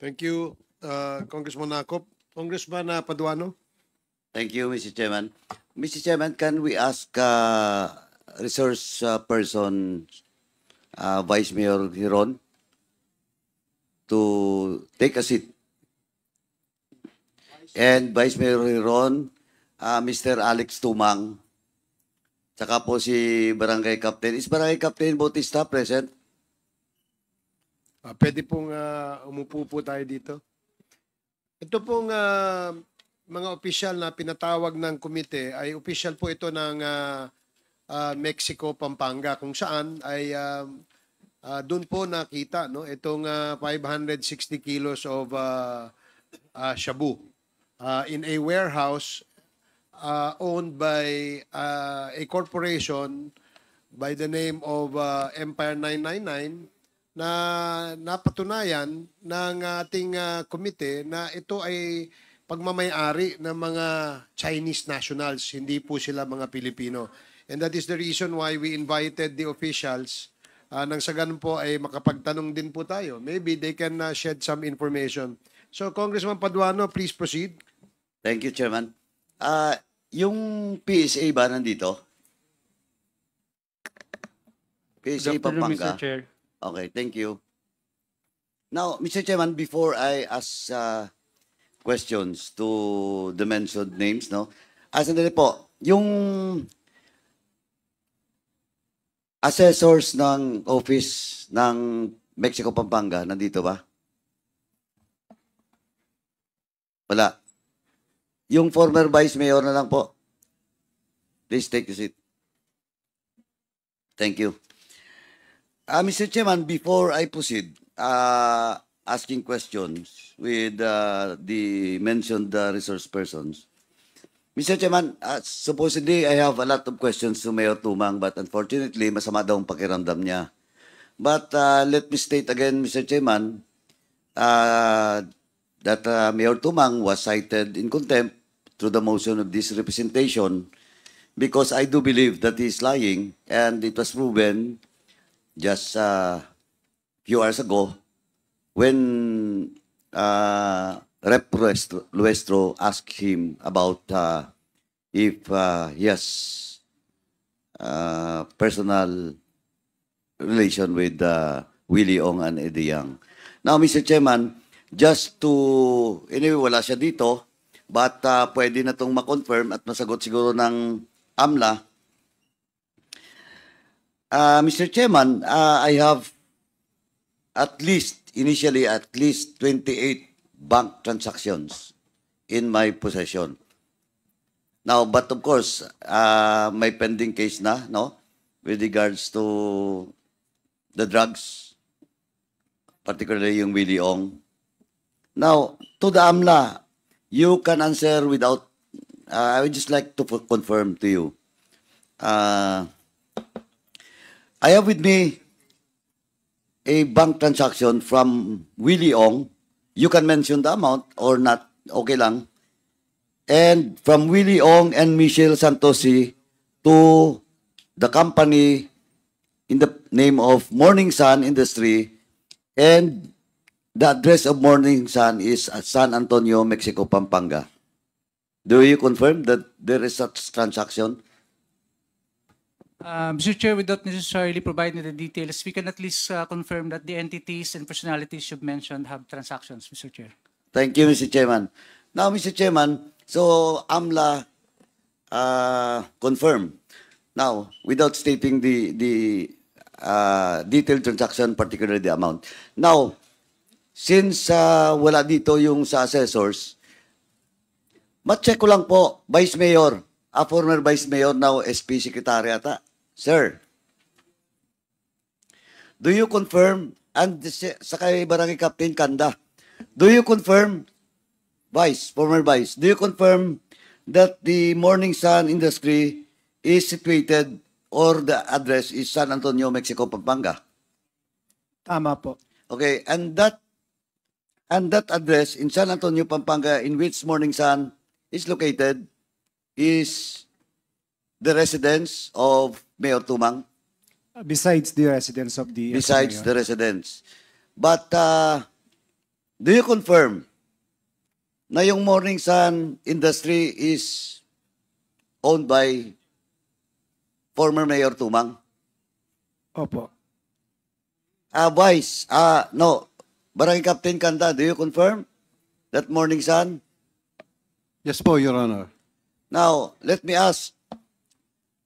Thank you, Congressman Nakop. Congressman Paduano. Thank you, Mr. Chairman. Mr. Chairman, can we ask resource person, Vice Mayor Hiron, to take a seat? And Vice Mayor Hiron, Mr. Alex Tumang, tsaka po si Barangay Captain. Is Barangay Captain Bautista present? Pwede pong umupo po tayo dito. Ito pong mga opisyal na pinatawag ng komite ay opisyal po ito ng Mexico, Pampanga, kung saan ay doon po nakita no, itong 560 kilos of shabu in a warehouse owned by a corporation by the name of Empire 999 na napatunayan ng ating komite na ito ay pagmamayari ng mga Chinese nationals, hindi po sila mga Pilipino. And that is the reason why we invited the officials nang sa ganun po ay makapagtanong din po tayo. Maybe they can shed some information. So, Congressman Paduano, please proceed. Thank you, Chairman. Yung PSA ba nandito? PSA Pampanga. Mr. Chair. Okay, thank you. Now, Mr. Chairman, before I ask questions to the mentioned names, no? Sandali po, yung assessors ng office ng Mexico Pampanga, nandito ba? Wala. Yung former Vice Mayor na lang po. Please take a seat. Thank you. Mr. Chairman, before I proceed, asking questions with the mentioned resource persons, Mr. Chairman, supposedly I have a lot of questions to Mayor Tumang, but unfortunately, masama daw ang pakiramdam niya. But let me state again, Mr. Chairman, that Mayor Tumang was cited in contempt through the motion of this representation because I do believe that he is lying, and it was proven just a few hours ago when Rep. Luestro asked him about if he has personal relation with Willie Ong and Eddie Yang. Now, Mr. Chairman, just to, anyway, wala siya dito, but pwede na itong ma-confirm at masagot siguro ng AMLA. Mr. Chairman, I have initially at least 28 bank transactions in my possession. Now, but of course, may pending case na, no? With regards to the drugs, particularly yung Willie Ong. Now, to the AMLA, you can answer without, I would just like to confirm to you. I have with me a bank transaction from Willie Ong. You can mention the amount or not, okay lang. And from Willie Ong and Michelle Santosi to the company in the name of Morning Sun Industry, and the address of Morning Sun is at San Antonio, Mexico, Pampanga. Do you confirm that there is such transaction? Mr. Chair, without necessarily providing the details, we can at least confirm that the entities and personalities you've mentioned have transactions, Mr. Chair. Thank you, Mr. Chairman. Now, Mr. Chairman, so AMLA confirm. Now, without stating the detailed transaction, particularly the amount. Now, since wala dito yung sa assessors, ma-check ko lang po, Vice Mayor, former Vice Mayor, now SP Secretary ata. Sir, do you confirm, and sa kay Barangay Captain Kanda, do you confirm, former Vice, do you confirm that the Morning Sun Industry is situated or the address is San Antonio, Mexico, Pampanga? Tama po. Okay, and that address in San Antonio, Pampanga, in which Morning Sun is located, is the residence of Mayor Tumang? Besides the residence of the Besides ex-mayor. the residence. But do you confirm na yung Morning Sun industry is owned by former Mayor Tumang? Opo. Vice, no, Barangay Captain Kanda, do you confirm that Morning Sun? Yes po, Your Honor. Now, let me ask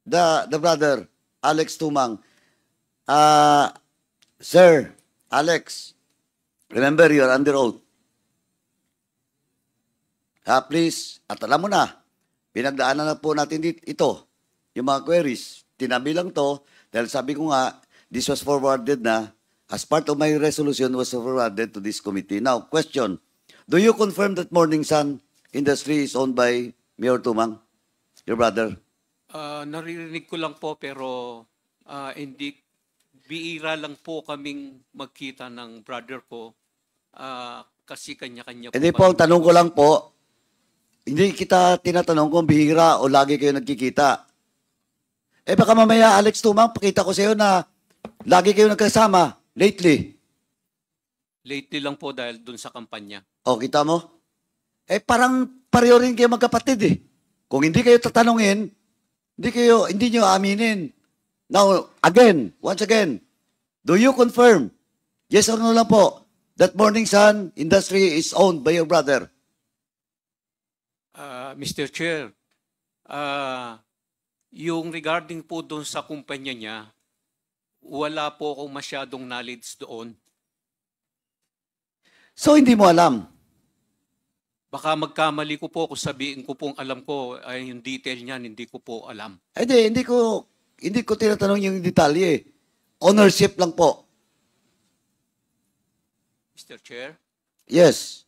the brother, Alex Tumang. Sir, Alex, remember you're under oath. Please, at alam mo na, pinagdaanan na po natin ito, yung mga queries. Tinabi lang to, dahil sabi ko nga, this was forwarded na, as part of my resolution was forwarded to this committee. Now, question, do you confirm that Morning Sun industry is owned by Mayor Tumang, your brother? Naririnig ko lang po pero hindi biira lang po kaming magkita ng brother ko kasi kanya-kanya Hindi po, ang tanong ko lang po, hindi kita tinatanong kung bihira o lagi kayo nagkikita. Eh baka mamaya, Alex Tumang, pakita ko sa iyo na lagi kayo nagkasama lately. Lately lang po dahil dun sa kampanya. O, kita mo? Eh parang pareho rin kayo magkapatid eh. Kung hindi kayo tatanungin, hindi nyo aminin. Now, again, once again, do you confirm, yes or no lang po, that Morning Sun industry is owned by your brother? Mr. Chair, yung regarding po doon sa kumpanya niya, wala po akong masyadong knowledge doon. So, hindi mo alam. Baka magkamali ko po kung sabihin ko pong alam ko ay yung detail niyan, hindi ko po alam. Hindi ko tinatanong yung detalye. Ownership lang po. Mr. Chair, Yes.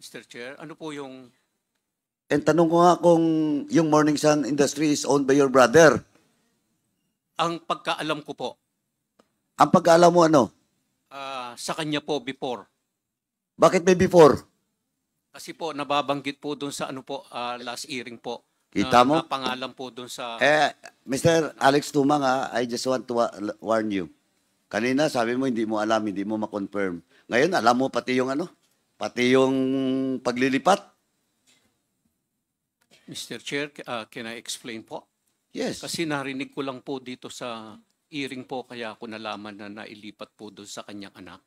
Mr. Chair, ano po yung And tanong ko nga kung yung Morning Sun industry is owned by your brother. ang pagkaalam ko po Ang pagkaalam mo ano? sa kanya po before? Bakit may before? Kasi po nababanggit po doon sa ano po last hearing po. Kita mo? Napangalan po doon sa Mr. Alex Tumang, I just want to warn you. Kanina sabi mo hindi mo alam, hindi mo ma-confirm. Ngayon alam mo pati yung ano? Pati yung paglilipat? Mr. Chair, can I explain po? Yes. Kasi narinig ko lang po dito sa hearing po kaya ako nalaman na nailipat po doon sa kanyang anak.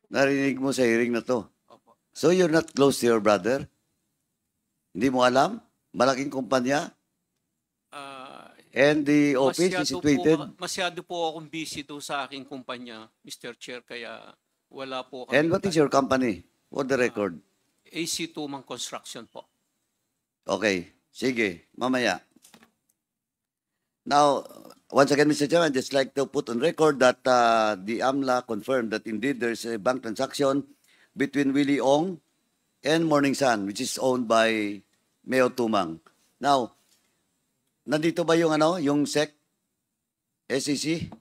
Narinig mo sa hearing na to. So you're not close to your brother? Hindi mo alam? Malaking kumpanya? And the office is situated? Masyado po akong busy doon sa aking kumpanya, Mr. Chair, kaya wala po kami. And what is your company? For the record. AC Tumang Construction po. Okay. Sige. Mamaya. Now, once again, Mr. Chairman, I'd just like to put on record that the AMLA confirmed that indeed there's a bank transaction between Willie Ong and Morning Sun, which is owned by Mayor Tumang. Now, nandito ba yung ano, yung SEC? SEC?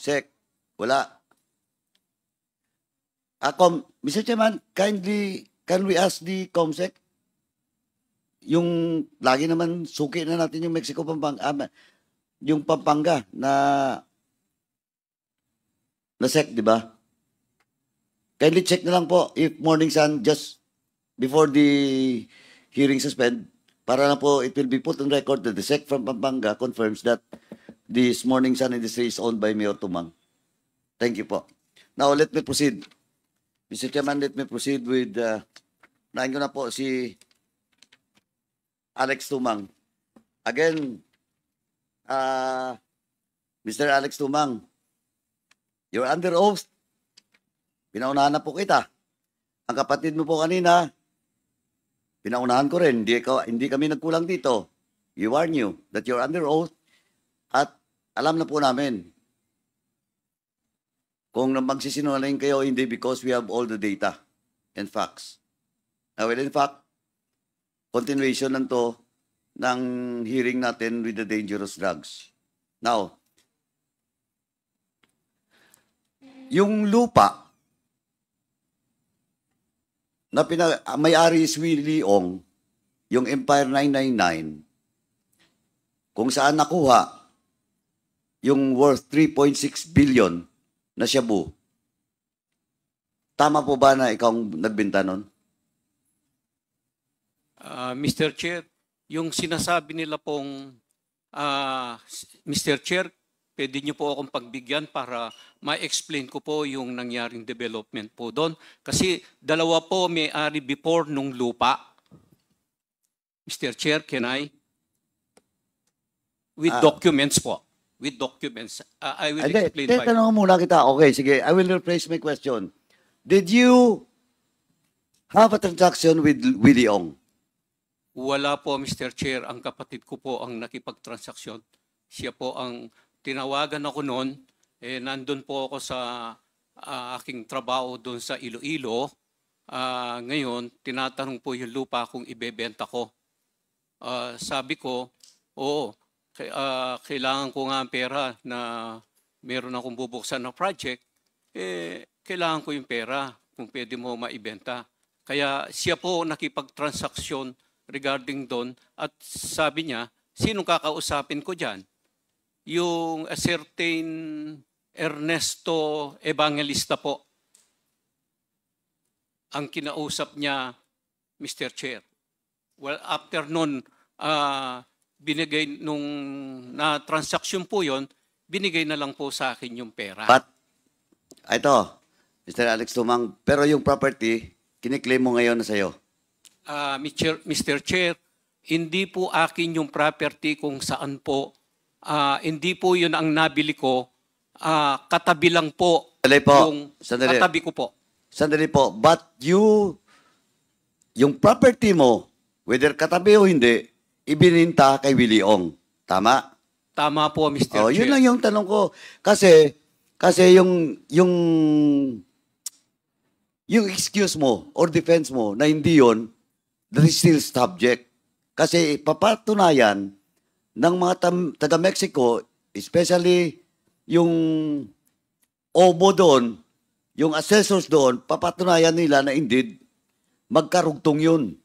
SEC? Wala. Mr. Chairman, can we ask the COMSEC? Yung lagi naman suki na natin yung Mexico yung Pampanga na SEC, di ba? Kindly check na lang po if Morning Sun just before the hearing suspend, para na po it will be put on record that the SEC from Pampanga confirms that this Morning Sun industry is owned by Mayor Tumang. Thank you po. Now, let me proceed. Mr. Chairman, let me proceed with, nahin ko na po si Alex Tumang. Again, Mr. Alex Tumang, you're under oath. Pinaunahan na po kita. Ang kapatid mo po kanina, pinaunahan ko rin. Hindi kami nagkulang dito. We warn you that you're under oath at alam na po namin kung magsisinungaling kayo, hindi because we have all the data and facts. Now, well, in fact, continuation lang to ng hearing natin with the dangerous drugs. Now, yung lupa na may-ari is Willie Ong, yung Empire 999, kung saan nakuha yung worth 3.6 billion na shabu. Tama po ba na ikaw ang nagbenta nun? Mr. Chair, yung sinasabi nila pong Mr. Chair, pwede niyo po akong pagbigyan para ma-explain ko po yung nangyaring development po doon. Kasi dalawa po may-ari before nung lupa. Mr. Chair, can I? With documents po. With documents. I will explain by... Tanong muna kita. Okay, sige. I will rephrase my question. Did you have a transaction with Willie Ong? Wala po, Mr. Chair. Ang kapatid ko po ang nakipagtransaksyon. Siya po ang tinawagan ako noon. Nandun po ako sa aking trabaho doon sa Iloilo. Ngayon, tinatanong po yung lupa kung ibebenta ko. Sabi ko, oo, kailangan ko nga ang pera na meron akong bubuksan na project. Kailangan ko yung pera kung pwede mo maibenta. Kaya siya po nakipagtransaksyon regarding doon at sabi niya, sinong kakausapin ko dyan? Yung a certain Ernesto Evangelista po ang kinausap niya, Mr. Chair. Well, after nun, binigay nung na transaction po yon, binigay na lang po sa akin yung pera. But, ito, Mr. Alex Tumang, pero yung property, kiniklaim mo ngayon na sa'yo. Mr. Chair, hindi po akin yung property kung saan po. Hindi po yun ang nabili ko. Katabi lang po. Sandali po. Yung katabi ko po. Sandali po. But yung property mo, whether katabi o hindi, ibininta kay Willie Ong. Tama? Tama po, Mr. Chair. Yun lang yung tanong ko. Kasi yung excuse mo or defense mo na hindi yun, that is still subject. Kasi papatunayan ng mga taga-Mexico, especially yung OBO doon, yung assessors doon, papatunayan nila na indeed, magkarugtong yun.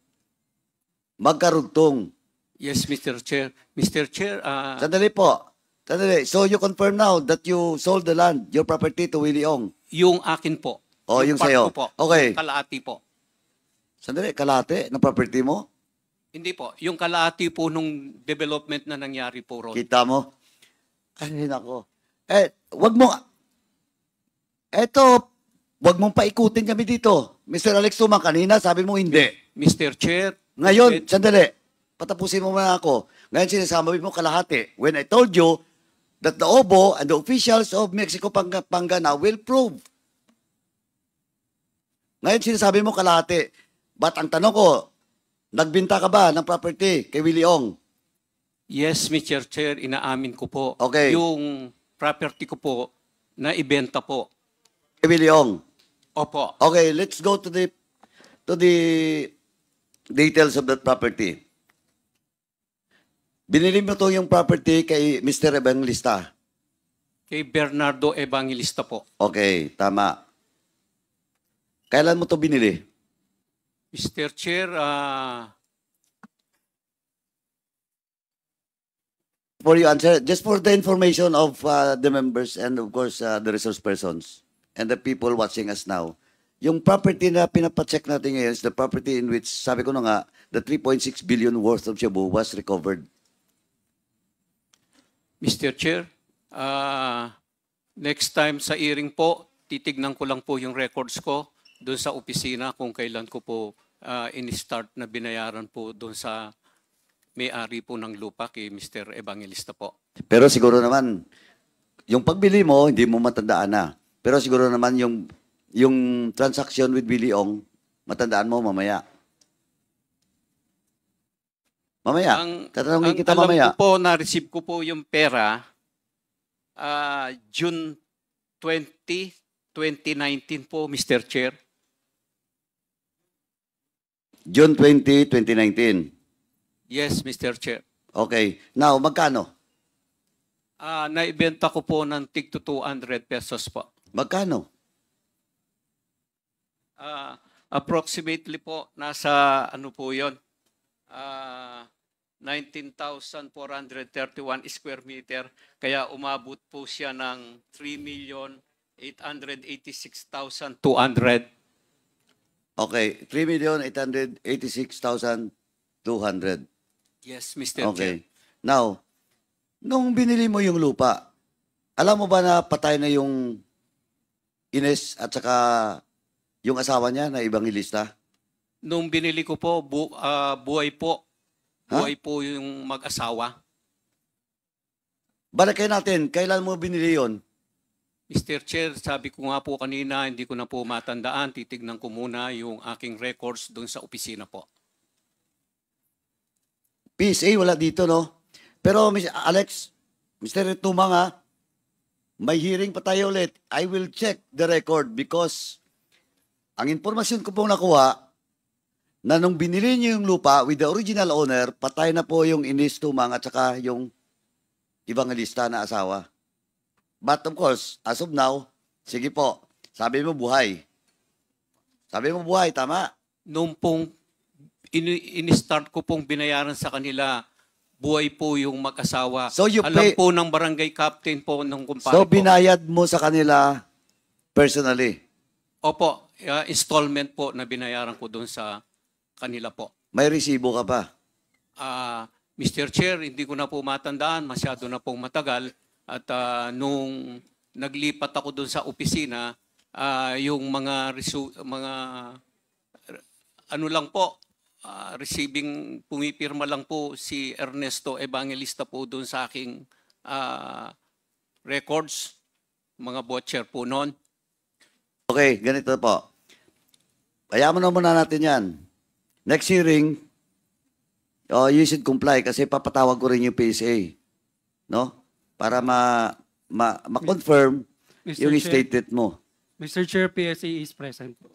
Magkarugtong. Yes, Mr. Chair. Mr. Chair, Sandali po. Sandali. So you confirm now that you sold the land, your property to Willie Ong? yung akin po. Yung part sa'yo. ko po. Okay. Yung kalahati po. Sandali, kalahati ng property mo? Hindi po. Yung kalahati po nung development na nangyari po ron. Kita mo? Ay, nako. Wag mo, wag mong paikutin kami dito. Mr. Alex Tumang, kanina sabi mo hindi. Mr. Chair. Ngayon, sandali, patapusin mo muna ako. Ngayon sinasabi mo kalahati. When I told you that the OBO and the officials of Mexico Pangana will prove. Ngayon sinasabi mo kalahati. But ang tanong ko, nagbinta ka ba ng property kay Willie Ong? Yes, Mr. Chair, inaamin ko po. Okay. Yung property ko po, na ibenta po. Kay Willie Ong? Opo. Okay, let's go to the details of that property. Binili mo to yung property kay Mr. Evangelista. Kay Bernardo Evangelista po. Okay, tama. Kailan mo to binili? Mr. Chair, For you answer, just for the information of the members and of course the resource persons and the people watching us now, yung property na pinapacheck natin ngayon is the property in which, sabi ko na nga, the 3.6 billion worth of shabu was recovered. Mr. Chair, next time sa hearing po, titignan ko lang po yung records ko doon sa opisina kung kailan ko po in-start na binayaran po doon sa may-ari po ng lupa kay Mr. Evangelista po. Pero siguro naman, yung pagbili mo, hindi mo matandaan na. Pero siguro naman yung transaction with Willie Ong, matandaan mo mamaya. Mamaya. Tatanungin kita mamaya. Alam ko po, na-receive ko po yung pera June 20, 2019 po, Mr. Chair. June 20, 2019. Yes, Mr. Chair. Okay. Now, magkano? Naibenta ko po ng tig 200 pesos po. Magkano? Approximately po, nasa ano po yun? 19,431 square meter. Kaya umabot po siya ng 3,000,000 886,200. Okay, 3,886,200. Yes, Mr. Chair. Okay. Now, nung binili mo yung lupa, alam mo ba na patay na yung Ines at saka yung asawa niya na ibang ilista? Nung binili ko po, buhay po. Ha? Buhay po yung mag-asawa. Balikan natin, kailan mo binili yon? Mr. Chair, sabi ko nga po kanina, hindi ko na po matandaan. Titignan ko muna yung aking records doon sa opisina po. PSA, wala dito, no? Pero, Alex, Mr. Tumang, ha? May hearing pa tayo ulit. I will check the record because ang impormasyon ko pong nakuha na nung binili niyo yung lupa with the original owner, patay na po yung Ines Tumang at saka yung ibang lista na asawa. But of course, as of now, sige po, sabi mo buhay. Sabi mo buhay, tama? Nung pong in-start ko pong binayaran sa kanila, buhay po yung mag-asawa. So you Alam pay- po ng barangay captain po ng kumpare So ko. binayad mo sa kanila personally. Opo, installment po na binayaran ko doon sa kanila po. May resibo ka pa. Mr. Chair, hindi ko na po matandaan, masyado na pong matagal. At nung naglipat ako doon sa opisina, yung mga ano lang po, receiving, pumipirma lang po si Ernesto Evangelista po doon sa aking records, mga butcher po noon. Okay, ganito po. Kaya mo na muna natin yan. Next hearing, you should comply kasi papatawag ko rin yung PSA. No? Para ma-confirm Mr. yung Chair. statement mo. Mr. Chair, PSA is present po.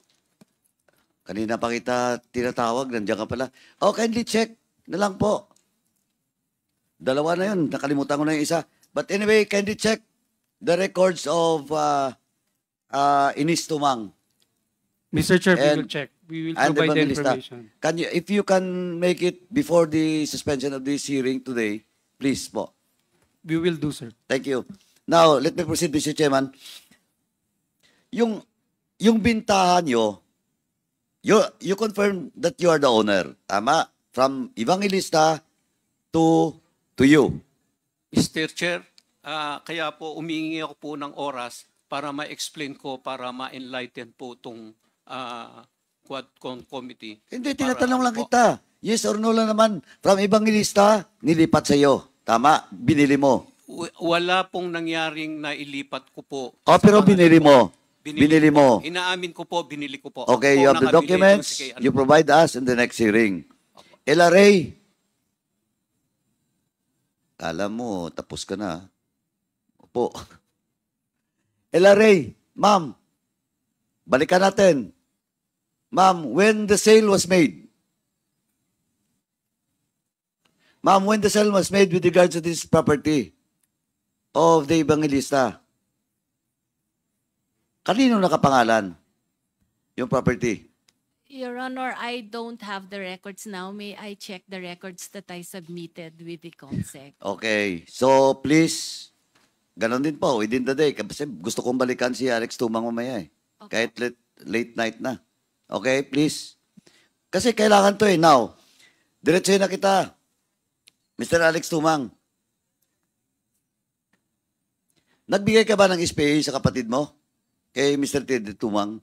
Kanina pa kita tinatawag, nandiyan ka pala. Oh, kindly check na lang po. Dalawa na yun, nakalimutan ko na yung isa. But anyway, kindly check the records of Ines Tumang. Mr. Chair, we And- will check. We will and provide the Evangelista. information. If you can make it before the suspension of this hearing today, please po. We will do, sir. Thank you. Now, let me proceed, Mr. Chairman. Yung bintahan nyo, you confirm that you are the owner. Tama? From Evangelista to you. Mr. Chair, kaya po umingi ako po ng oras para ma-explain ko, para ma-enlighten po itong Quadcom Committee. Hindi, Para tinatanong ano lang po, kita. Yes or no lang naman. From Evangelista, nilipat sa'yo. Tama? Binili mo. Wala pong nangyaring nailipat ko po. Oh, pero Sa mga binili po. mo. Binili mo. Inaamin ko po, binili ko po. Okay, Ako you po have the nakabili documents. doon sa kay- You provide us in the next hearing. LRA. Alam mo, tapos ka na. Opo. LRA, ma'am. Balikan natin. Ma'am, when the sale was made. Ma'am, when the sale was made with regards to this property of the Evangelista, kanino nakapangalan yung property? Your Honor, I don't have the records now. May I check the records that I submitted with the COMSEC? Okay. So, please, ganon din po, within the day. Kasi gusto kong balikan si Alex Tumang mamaya eh. Okay. Kahit late night na. Okay, please. Kasi kailangan to eh. Now, diretsuhin na kita. Mr. Alex Tumang. Nagbigay ka ba ng SPA sa kapatid mo? Kay Mr. Ted Tumang?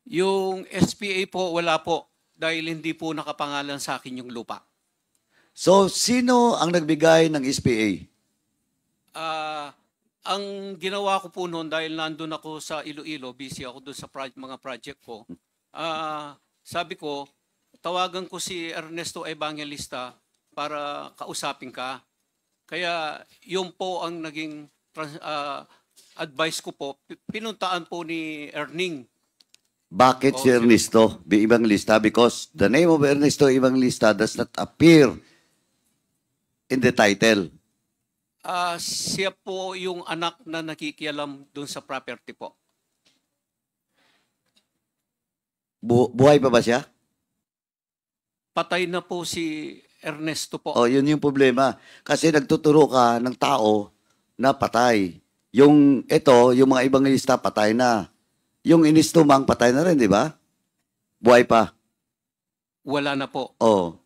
Yung SPA po, wala po. Dahil hindi po nakapangalan sa akin yung lupa. So, sino ang nagbigay ng SPA? Ang ginawa ko po noon, dahil nandun ako sa Iloilo, busy ako doon sa mga project ko, sabi ko, tawagan ko si Ernesto Evangelista para kausapin ka. Kaya yun po ang naging advice ko po. Pinuntaan po ni Erning. Bakit si Ernesto Evangelista? Because the name of Ernesto Evangelista does not appear in the title. Siya po yung anak na nakikialam doon sa property po. Buhay pa ba siya? Patay na po si Ernesto po. O, yun yung problema. Kasi nagtuturo ka ng tao na patay. yung mga ibang lista patay na. Yung inistumang patay na rin, di ba? Buhay pa. Wala na po. Oh.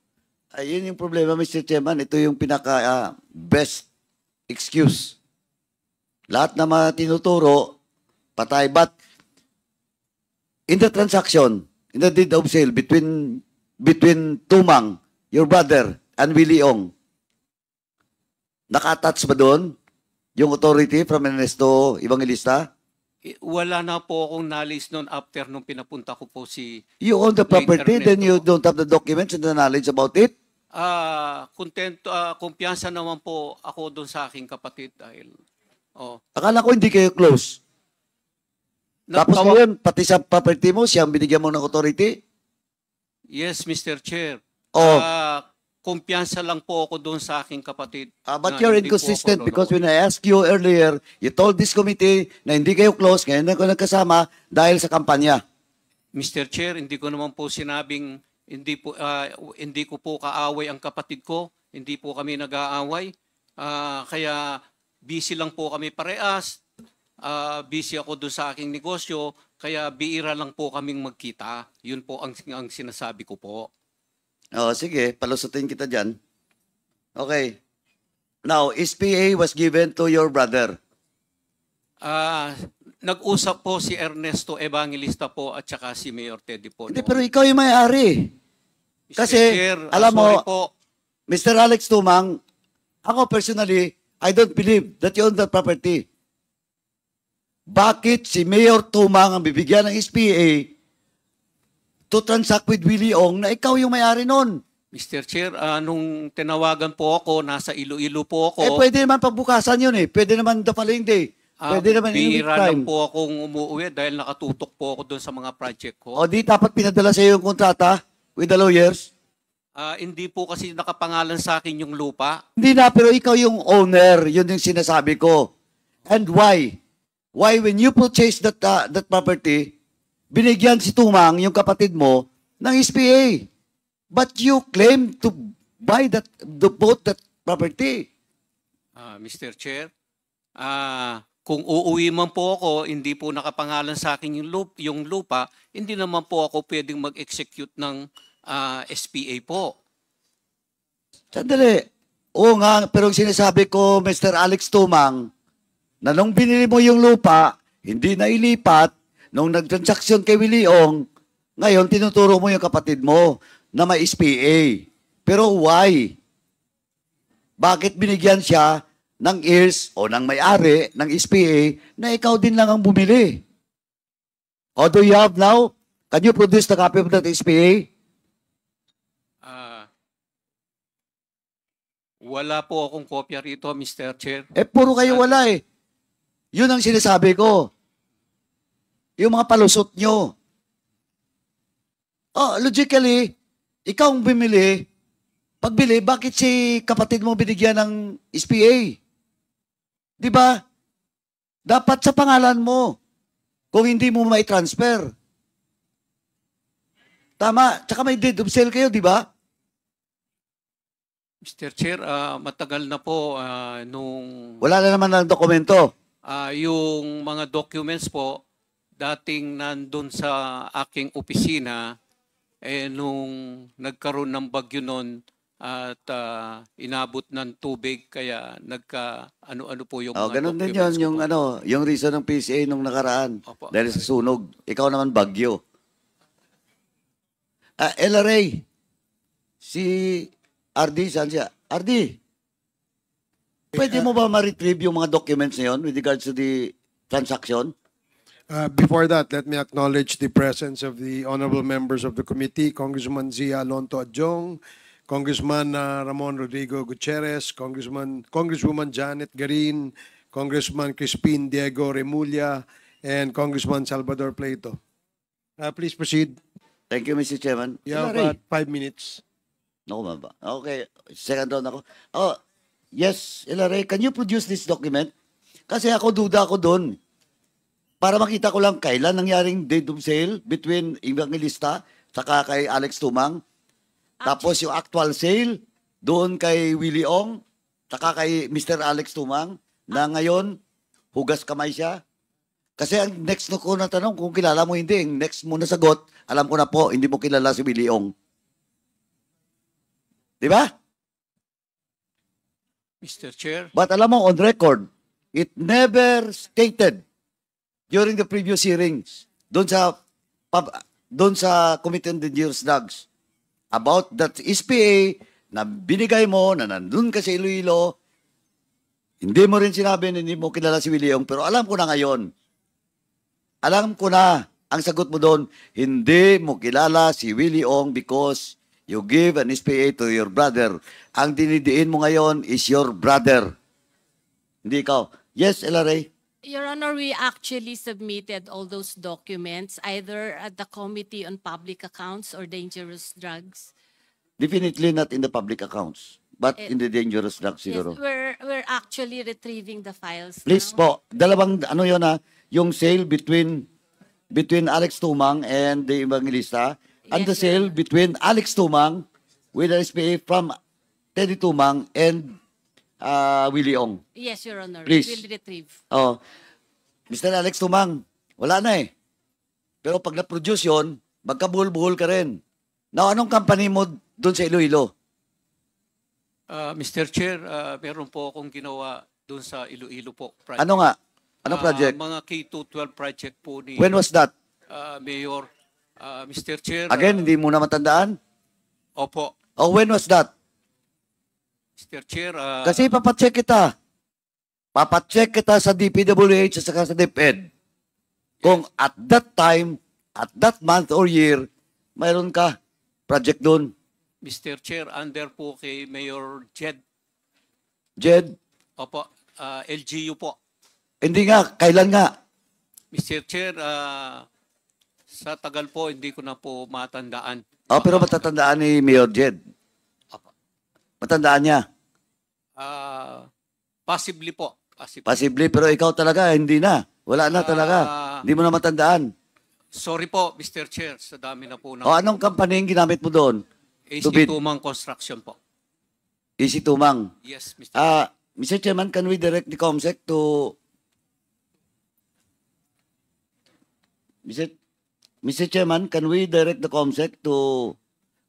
Ayun yung problema, Mr. Chairman. Ito yung pinaka best excuse. Lahat na mga tinuturo, patay. But in the transaction, in the deed of sale between Tumang, your brother, and Willie Ong, naka-attach ba doon yung authority from Ernesto Evangelista? Wala na po akong knowledge noon after nung pinapunta ko po si You own the property, Ernesto. then you don't have the documents and the knowledge about it? Kumpiyansa naman po ako doon sa aking kapatid dahil Akala ko hindi kayo close. Tapos ngayon, pati sa property mo, siyang binigyan mo ng authority? Yes, Mr. Chair. Oh. Kumpiyansa lang po ako doon sa aking kapatid. But na you're hindi po inconsistent ako because lolo. when I asked you earlier, you told this committee na hindi kayo close, ngayon na ko nagkasama dahil sa kampanya. Mr. Chair, hindi ko naman po sinabing hindi ko po kaaway ang kapatid ko. Hindi po kami nag-aaway. Kaya busy lang po kami parehas. Busy ako doon sa aking negosyo. Kaya biira lang po kaming magkita. Yun po ang sinasabi ko po. Oh, sige, palusutin kita dyan. Okay. Now, SPA was given to your brother. Nag-usap po si Ernesto Evangelista po at saka si Mayor Teddy po. Hindi, noon. pero ikaw yung may-ari. Mr. Kasi, Chair, alam mo, sorry po. Mr. Alex Tumang, ako personally, I don't believe that you own that property. Bakit si Mayor Tumang ang bibigyan ng SPA to transact with Willie Ong na ikaw yung may-ari nun? Mr. Chair, nung tinawagan po ako, nasa Iloilo po ako. Pwede naman pagbukasan yun eh. Pwede naman the following day. Pwede naman in week bihira lang time. po akong umuwi dahil nakatutok po ako doon sa mga project ko. O di dapat pinadala sa iyo yung kontrata with the lawyers? Hindi po kasi nakapangalan sa akin yung lupa. Hindi na, pero ikaw yung owner. Yun yung sinasabi ko. And why? Why when you purchase that property, binigyan si Tumang, yung kapatid mo, ng SPA. But you claim to buy both that property. Mr. Chair, kung uuwi man po ako, hindi po nakapangalan sa akin yung lupa, hindi naman po ako pwedeng mag-execute ng SPA po. Sandali. Oo nga, pero ang sinasabi ko, Mr. Alex Tumang, na nung binili mo yung lupa, hindi na ilipat, nung nag-transaction kay Willie Ong, ngayon tinuturo mo yung kapatid mo na may SPA. Pero why? Bakit binigyan siya ng heirs o ng may-ari ng SPA na ikaw din lang ang bumili? O do you have now? Can you produce the copy of that SPA? Wala po akong kopya rito, Mr. Chair. Puro kayo wala eh. Yun ang sinasabi ko. Yung mga palusot nyo. Logically, ikaw ang bumili. Pagbili, bakit si kapatid mo binigyan ng SPA? Di ba? Dapat sa pangalan mo. Kung hindi mo mai-transfer. Tama. Tsaka may deed of sale kayo, di ba? Mr. Chair, matagal na po nung Wala na naman ng dokumento. yung mga documents po dating nandun sa aking opisina nung nagkaroon ng bagyo noon at inabot ng tubig kaya nagka ano-ano po yung mga Ganun din documents yun, ko po. yung reason ng PCA nung nakaraan. Opo. Dahil sa sunog. Ikaw naman bagyo. LRA, si RD, saan siya? RD, pwede mo ba ma-retrieve yung mga documents na yun with regards to the transaction? Before that, let me acknowledge the presence of the honorable members of the committee, Congressman Zia Alonto Adjong, Congressman Ramon Rodrigo Gutierrez, Congresswoman Janet Garin, Congressman Crispin Diego Remulla, and Congressman Salvador Pleito. Please proceed. Thank you, Mr. Chairman. You have LRA. 5 minutes. Naku, maba. Okay, second round ako. Yes, LRA, can you produce this document? Kasi duda ako doon. Para makita ko lang kailan nangyaring deed of sale between Evangelista saka kay Alex Tumang. Tapos yung actual sale doon kay Willie Ong saka kay Mr. Alex Tumang na ngayon hugas kamay siya? Kasi ang next ko na tanong, kung kilala mo hindi, ang next mo na sagot, alam ko na po, hindi mo kilala si Willie Ong. Di ba? Mr. Chair, But alam mo, on record, it never stated during the previous hearings doon sa Committee on Dangerous Drugs about that SPA na binigay mo, na nandun ka sa Iloilo, hindi mo rin sinabi na hindi mo kilala si Willie Ong, pero alam ko na ngayon. Alam ko na, ang sagot mo doon, hindi mo kilala si Willie Ong because you give an SPA to your brother. Ang dinidiin mo ngayon is your brother. Hindi ikaw. Yes, LRA? Your Honor, we actually submitted all those documents either at the Committee on Public Accounts or Dangerous Drugs. Definitely not in the public accounts, but in the dangerous drugs Yes, siguro. we're actually retrieving the files Please now. po, dalawang ano yun yung sale between Alex Tumang and the Evangelista, and the Yes, sale between Alex Tumang with an SPA from Teddy Tumang and Willie Ong. Yes, Your Honor. Please. We will retrieve. Oh, Mr. Alex Tumang, wala na eh. Pero pag na-produce yun, magkabuhol-buhol ka rin. Now, anong company mo doon sa Iloilo? Mr. Chair, meron po akong ginawa doon sa Iloilo po. Project. Ano nga? Anong project? Mga K-12 project po ni When was that? Mayor. Mr. Chair. Again, hindi mo na matandaan? Opo. Oh, when was that? Mr. Chair. Kasi papacheck kita. Papacheck kita sa DPWH at saka sa DepEd. Kung at that time, at that month or year, mayroon ka project doon. Mr. Chair, under po kay Mayor Jed. Jed, Opo. LGU po. hindi nga, kailan nga? Mr. Chair, sa tagal po, hindi ko na po matandaan. Oh, pero matatandaan ni Mayor Jed. Matandaan niya. Possibly po. Possibly, pero ikaw talaga, hindi na. Wala na talaga. Hindi mo na matandaan. Sorry po, Mr. Chair, sa dami na po ng O, anong company yung ginamit mo doon? AC to bid? Tumang Construction po. Easy Tumang. Yes, Mr. Chair. Mr. Chairman, can we direct the COMSEC to... Mr. Chairman, can we direct the COMSEC to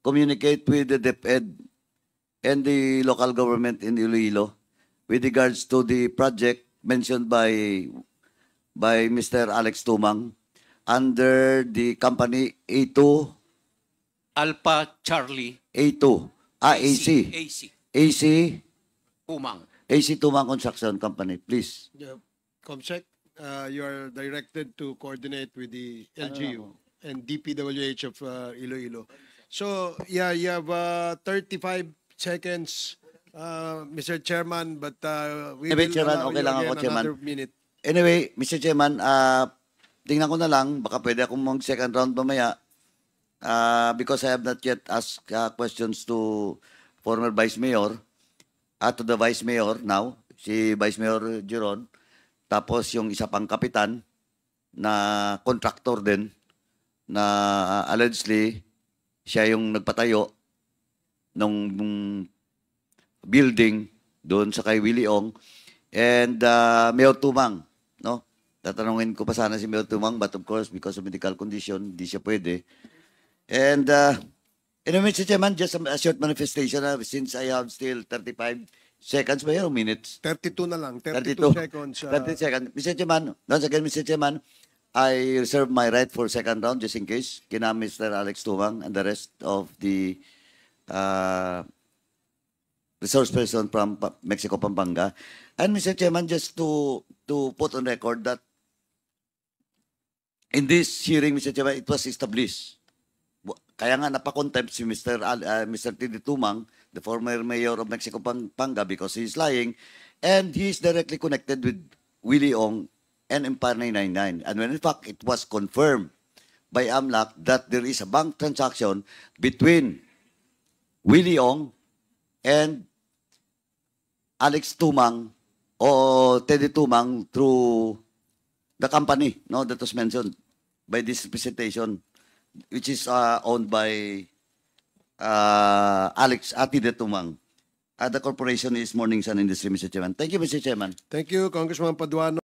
communicate with the DepEd and the local government in Iloilo with regards to the project mentioned by Mr. Alex Tumang under the company A2, Alpha Charlie. AC, AC. Tumang. AC Tumang Construction Company, please. Comsec, you are directed to coordinate with the LGU and DPWH of Iloilo. So, yeah, you have 35 seconds, Mr. Chairman, but we Mr. will Chairman, allow okay you lang ako, again Chairman. another minute. Anyway, Mr. Chairman, tingnan ko na lang, baka pwede akong mag-second round mamaya because I have not yet asked questions to former Vice Mayor, to the Vice Mayor now, si Vice Mayor Giron, tapos yung isa pang kapitan na contractor din na allegedly siya yung nagpatayo ng building doon sa kay Willie Ong and Mayor Tumang, no? Tatanungin ko pa sana si Mayor Tumang, but of course, because of medical condition, di siya pwede. And, anyway, Mr. Chairman, just a short manifestation since I have still 35 seconds ba yun, or minutes? 32 na lang, 32 32 seconds. 30 seconds. Mr. Chairman, once again, Mr. Chairman, I reserve my right for second round just in case, kina Mr. Alex Tumang and the rest of the resource person from Mexico, Pampanga. And Mr. Chairman, just to put on record that in this hearing, Mr. Chairman, it was established. Kaya nga napakontempt si Mr. Tidi Tumang, the former mayor of Mexico, Pampanga, because he is lying, and he is directly connected with Willie Ong and Empire 999. And when in fact, it was confirmed by AMLAC that there is a bank transaction between Willie Ong and Alex Tumang or Teddy Tumang through the company, no, that was mentioned by this presentation, which is owned by Alex Teddy Tumang. The corporation is Morning Sun Industry, Mr. Chairman. Thank you, Mr. Chairman. Thank you, Congressman Paduano.